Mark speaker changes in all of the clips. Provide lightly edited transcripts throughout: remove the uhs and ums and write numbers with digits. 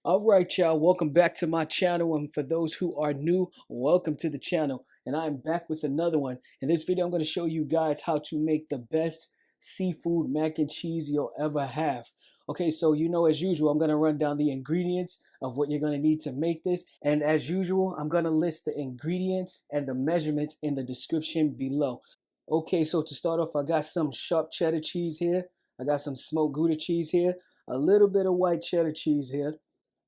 Speaker 1: Alright y'all, welcome back to my channel, and for those who are new, welcome to the channel. And I am back with another one. In this video I'm going to show you guys how to make the best seafood mac and cheese you'll ever have. Okay, so as usual, I'm going to run down the ingredients of what you're going to need to make this, and as usual I'm going to list the ingredients and the measurements in the description below. Okay, so to start off, I got some sharp cheddar cheese here, I got some smoked Gouda cheese here, a little bit of white cheddar cheese here,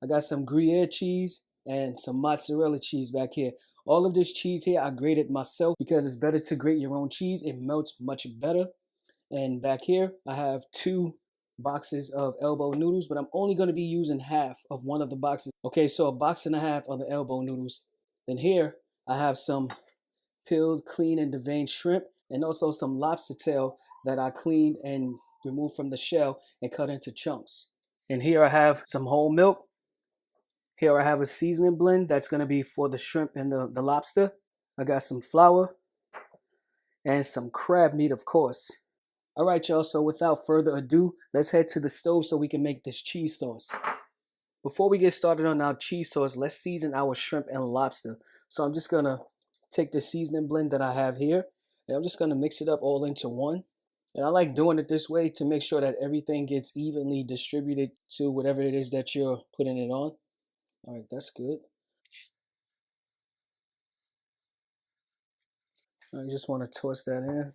Speaker 1: I got some Gruyere cheese and some mozzarella cheese back here. All of this cheese here I grated myself because it's better to grate your own cheese. It melts much better. And back here I have 2 boxes of elbow noodles, but I'm only going to be using half of one of the boxes. Okay, so a box and a half of the elbow noodles. Then here I have some peeled, clean, and deveined shrimp, and also some lobster tail that I cleaned and removed from the shell and cut into chunks. And here I have some whole milk. Here I have a seasoning blend that's going to be for the shrimp and the lobster. I got some flour and some crab meat, of course. All right, y'all, so without further ado, let's head to the stove so we can make this cheese sauce. Before we get started on our cheese sauce, let's season our shrimp and lobster. So I'm just going to take the seasoning blend that I have here, and I'm just going to mix it up all into one. And I like doing it this way to make sure that everything gets evenly distributed to whatever it is that you're putting it on. All right, that's good. I just want to toss that in.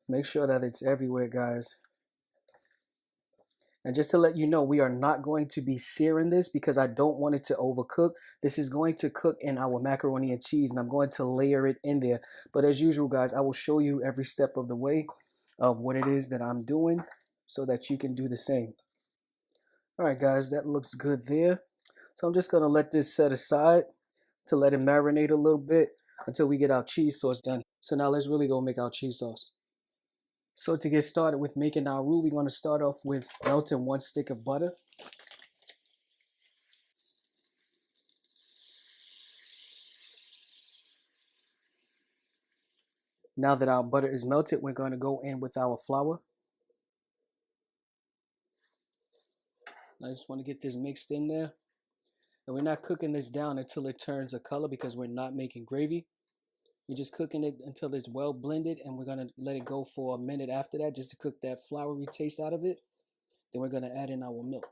Speaker 1: Make sure that it's everywhere, guys. And just to let you know, we are not going to be searing this because I don't want it to overcook. This is going to cook in our macaroni and cheese, and I'm going to layer it in there. But as usual, guys, I will show you every step of the way of what it is that I'm doing so that you can do the same. All right, guys, that looks good there. So I'm just going to let this set aside to let it marinate a little bit until we get our cheese sauce done. So now let's really go make our cheese sauce. So to get started with making our roux, we're going to start off with melting 1 stick of butter. Now that our butter is melted, we're going to go in with our flour. I just want to get this mixed in there. And we're not cooking this down until it turns a color because we're not making gravy. We're just cooking it until it's well blended, and we're going to let it go for a minute after that just to cook that floury taste out of it. Then we're going to add in our milk.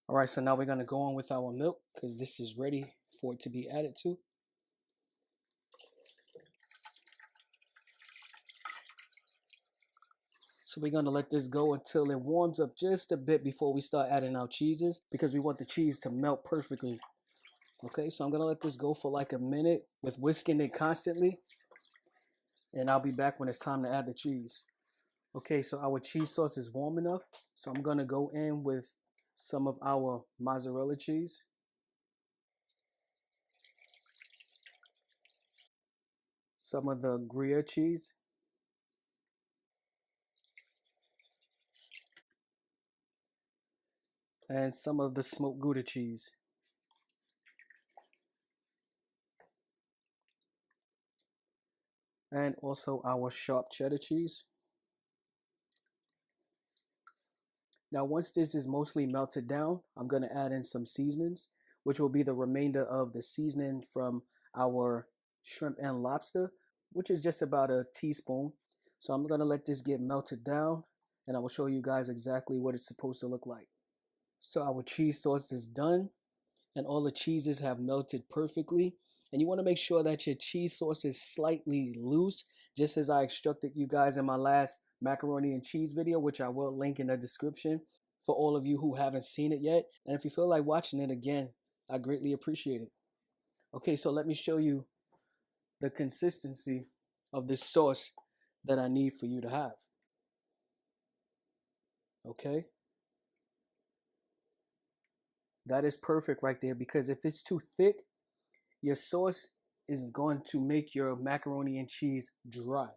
Speaker 1: All right, so now we're going to go on with our milk because this is ready for it to be added to. So we're going to let this go until it warms up just a bit before we start adding our cheeses because we want the cheese to melt perfectly. Okay, so I'm going to let this go for like a minute with whisking it constantly. And I'll be back when it's time to add the cheese. Okay, so our cheese sauce is warm enough. So I'm going to go in with some of our mozzarella cheese. Some of the Gruyere cheese. And some of the smoked Gouda cheese. And also our sharp cheddar cheese. Now once this is mostly melted down, I'm going to add in some seasonings, which will be the remainder of the seasoning from our shrimp and lobster, which is just about a teaspoon. So I'm going to let this get melted down, and I will show you guys exactly what it's supposed to look like. So our cheese sauce is done, and all the cheeses have melted perfectly. And you want to make sure that your cheese sauce is slightly loose, just as I instructed you guys in my last macaroni and cheese video, which I will link in the description for all of you who haven't seen it yet. And if you feel like watching it again, I greatly appreciate it. Okay, so let me show you the consistency of this sauce that I need for you to have. Okay. That is perfect right there, because if it's too thick, your sauce is going to make your macaroni and cheese dry.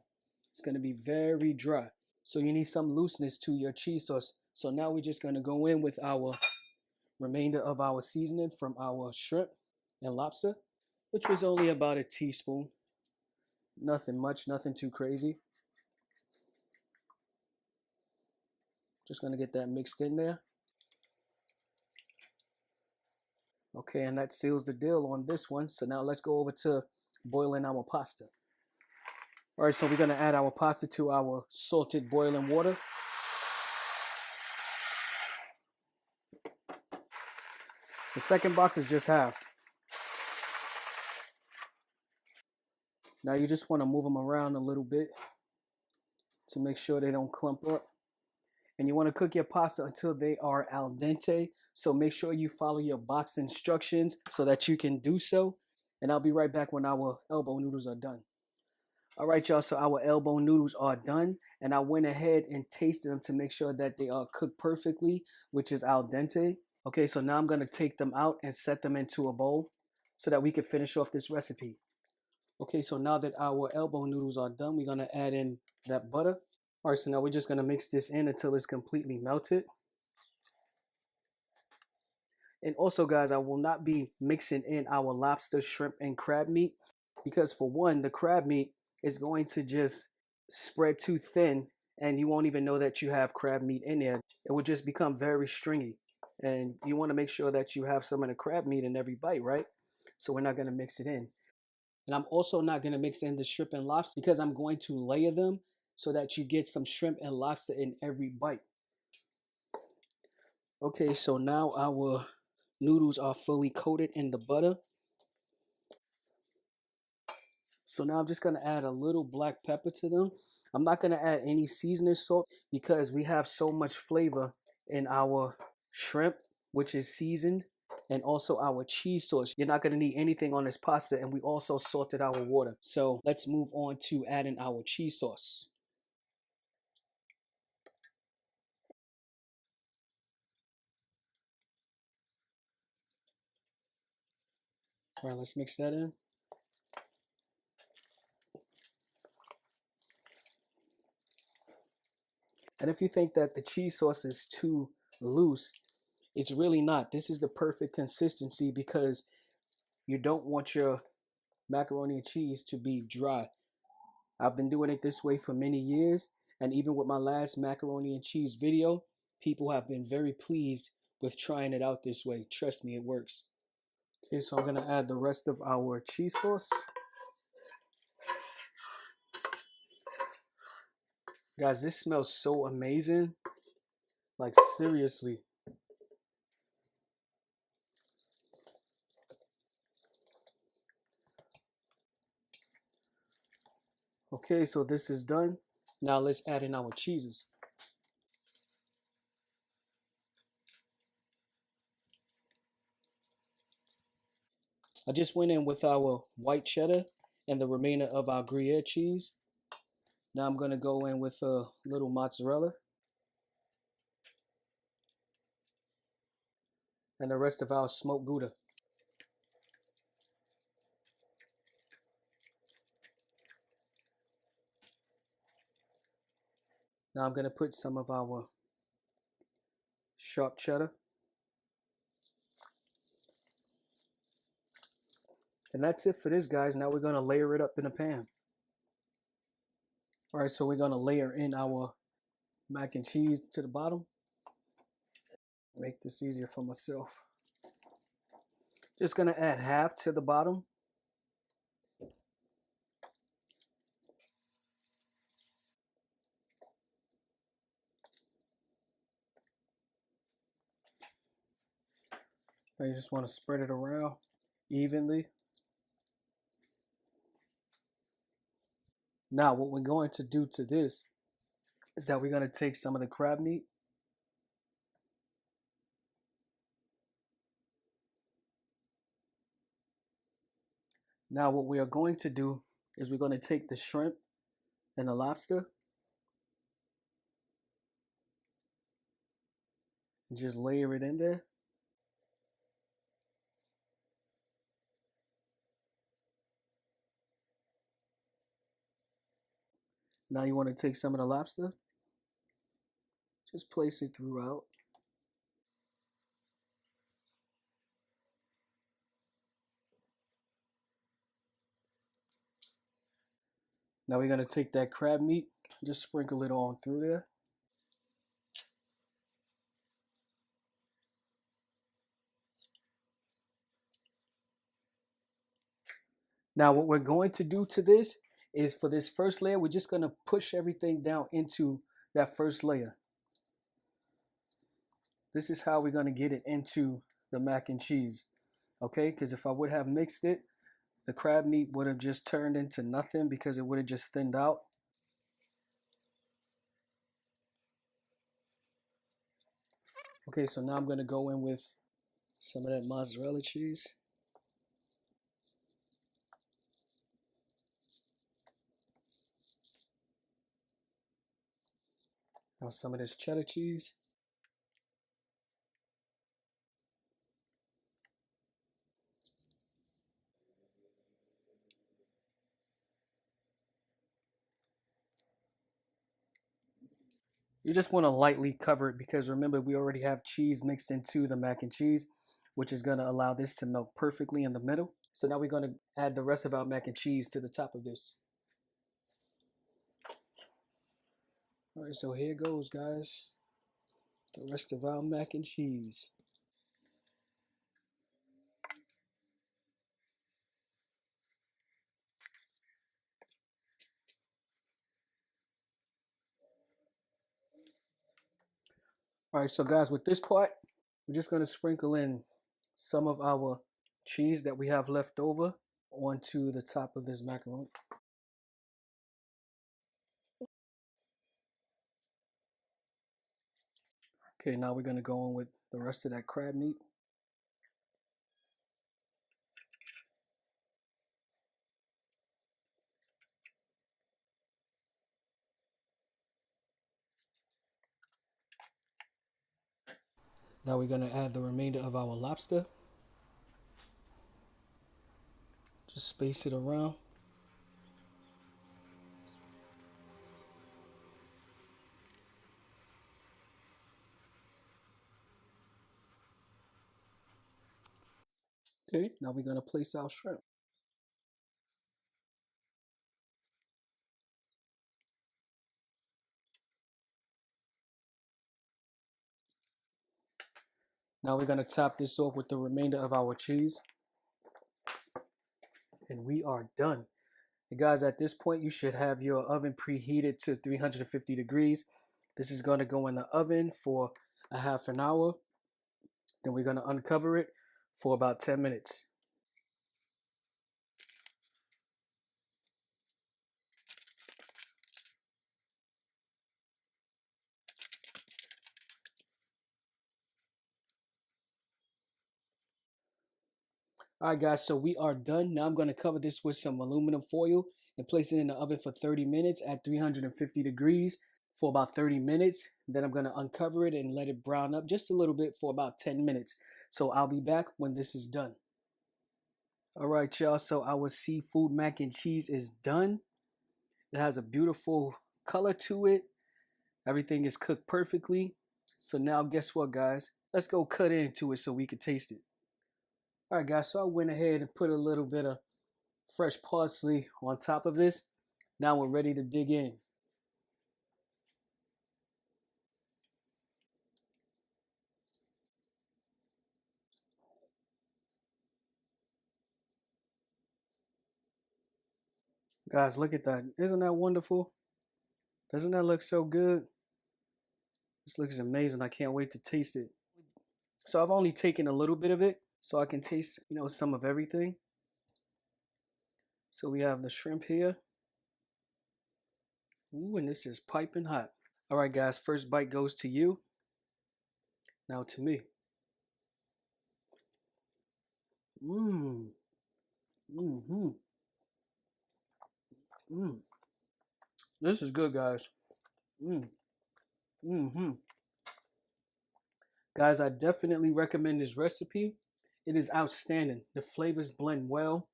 Speaker 1: It's going to be very dry. So you need some looseness to your cheese sauce. So now we're just going to go in with our remainder of our seasoning from our shrimp and lobster, which was only about a teaspoon. Nothing much, nothing too crazy. Just going to get that mixed in there. Okay, and that seals the deal on this one. So now let's go over to boiling our pasta. All right, so we're going to add our pasta to our salted boiling water. The second box is just half. Now you just want to move them around a little bit to make sure they don't clump up. And you want to cook your pasta until they are al dente. So make sure you follow your box instructions so that you can do so. And I'll be right back when our elbow noodles are done. All right, y'all, so our elbow noodles are done. And I went ahead and tasted them to make sure that they are cooked perfectly, which is al dente. Okay, so now I'm going to take them out and set them into a bowl so that we can finish off this recipe. Okay, so now that our elbow noodles are done, we're going to add in that butter. All right, so now we're just going to mix this in until it's completely melted. And also, guys, I will not be mixing in our lobster, shrimp, and crab meat because, for one, the crab meat is going to just spread too thin and you won't even know that you have crab meat in there. It will just become very stringy. And you want to make sure that you have some of the crab meat in every bite, right? So we're not going to mix it in. And I'm also not going to mix in the shrimp and lobster because I'm going to layer them so that you get some shrimp and lobster in every bite. Okay, so now our noodles are fully coated in the butter. So now I'm just going to add a little black pepper to them. I'm not going to add any seasoning salt because we have so much flavor in our shrimp, which is seasoned, and also our cheese sauce. You're not going to need anything on this pasta, and we also salted our water. So let's move on to adding our cheese sauce. All right, let's mix that in. And if you think that the cheese sauce is too loose, it's really not. This is the perfect consistency because you don't want your macaroni and cheese to be dry. I've been doing it this way for many years, and even with my last macaroni and cheese video, people have been very pleased with trying it out this way. Trust me, it works. Okay, so I'm gonna add the rest of our cheese sauce. Guys, this smells so amazing. Like, seriously. Okay, so this is done. Now let's add in our cheeses. I just went in with our white cheddar and the remainder of our Gruyere cheese. Now I'm going to go in with a little mozzarella and the rest of our smoked Gouda. Now I'm going to put some of our sharp cheddar. And that's it for this, guys. Now we're going to layer it up in a pan. All right, so we're going to layer in our mac and cheese to the bottom. Make this easier for myself. Just going to add half to the bottom. And you just want to spread it around evenly. Now what we're going to do to this is that we're going to take some of the crab meat. Now what we are going to do is we're going to take the shrimp and the lobster and just layer it in there. Now you want to take some of the lobster, just place it throughout. Now we're going to take that crab meat, just sprinkle it on through there. Now what we're going to do to this is for this first layer, we're just going to push everything down into that first layer. This is how we're going to get it into the mac and cheese. Okay, because if I would have mixed it, the crab meat would have just turned into nothing because it would have just thinned out. Okay, so now I'm going to go in with some of that mozzarella cheese. Now some of this cheddar cheese. You just want to lightly cover it because remember we already have cheese mixed into the mac and cheese, which is going to allow this to melt perfectly in the middle. So now we're going to add the rest of our mac and cheese to the top of this. All right, so here goes, guys. The rest of our mac and cheese. All right, so guys, with this part, we're just going to sprinkle in some of our cheese that we have left over onto the top of this macaroni. Okay, now we're going to go on with the rest of that crab meat. Now we're going to add the remainder of our lobster. Just space it around. Okay, now we're going to place our shrimp. Now we're going to top this off with the remainder of our cheese. And we are done. And guys, at this point, you should have your oven preheated to 350 degrees. This is going to go in the oven for a half an hour. Then we're going to uncover it for about 10 minutes. All right, guys, so we are done. Now I'm going to cover this with some aluminum foil and place it in the oven for 30 minutes at 350 degrees for about 30 minutes. Then I'm going to uncover it and let it brown up just a little bit for about 10 minutes. So I'll be back when this is done. All right, y'all, so our seafood mac and cheese is done. It has a beautiful color to it. Everything is cooked perfectly. So now guess what, guys? Let's go cut into it so we can taste it. All right, guys, so I went ahead and put a little bit of fresh parsley on top of this. Now we're ready to dig in. Guys, look at that. Isn't that wonderful? Doesn't that look so good? This looks amazing. I can't wait to taste it. So I've only taken a little bit of it so I can taste, some of everything. So we have the shrimp here. Ooh, and this is piping hot. All right, guys, first bite goes to you. Now to me. Mmm. Mm-hmm. Mmm. This is good, guys. Mmm. Mm-hmm. Guys, I definitely recommend this recipe. It is outstanding. The flavors blend well.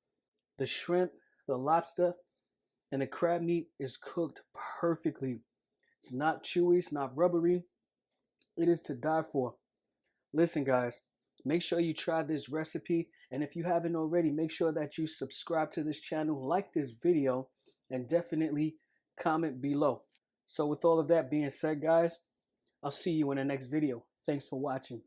Speaker 1: The shrimp, the lobster, and the crab meat is cooked perfectly. It's not chewy, it's not rubbery. It is to die for. Listen, guys, make sure you try this recipe. And if you haven't already, make sure that you subscribe to this channel, like this video, and definitely comment below. So with all of that being said, guys, I'll see you in the next video. Thanks for watching.